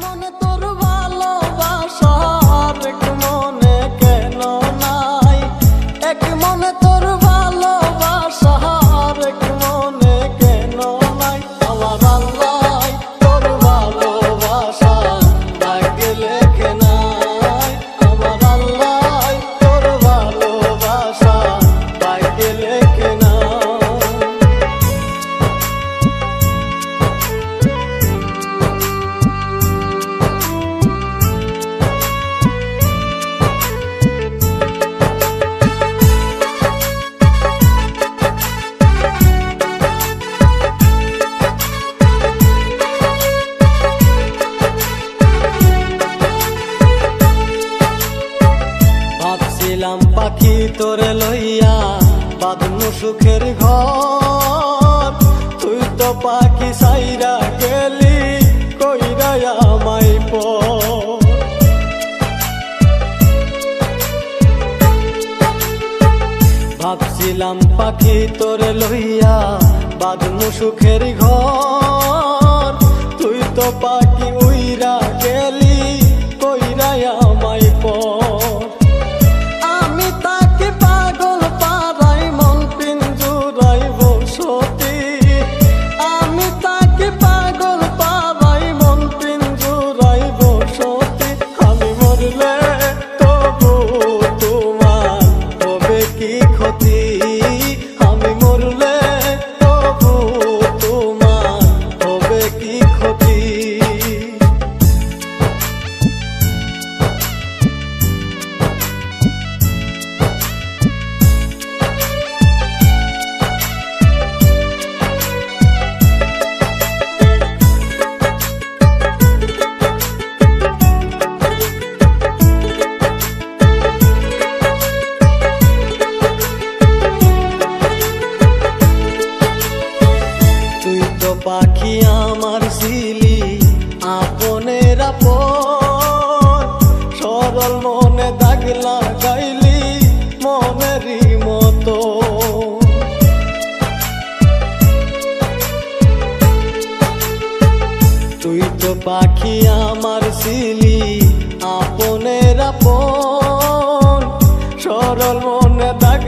মনে তোর ভালোবাসার এক মনে কেন নাই, এক মনে তোর ভালোবাসার এক মনে কেন নাই। আমার আল্লাহ তোর ভালোবাসা ভাগ্যে লেখে নাই, আমার আল্লাহ তোর ভালোবাসা ভাগ্যে লেখে নাই। ভাবছিলাম পাখি তোরে লইয়া বাঁধমু সুখের ঘর, তুই তো পাখি সাইরা গেলি কইরা আমায় পর। ভাবছিলাম পাখি তোরে লইয়া বাঁধমু সুখের ঘর, তুই তো পাখি উইরা গেলি কইরা আমায় পর। পাখি আমার ছিলি আপনের আপন, সরল মনে দাগ লাগাইলি মনেরই মতো। তুই তো পাখি আমার ছিলি আপনের আপন, সরল মনে দাগ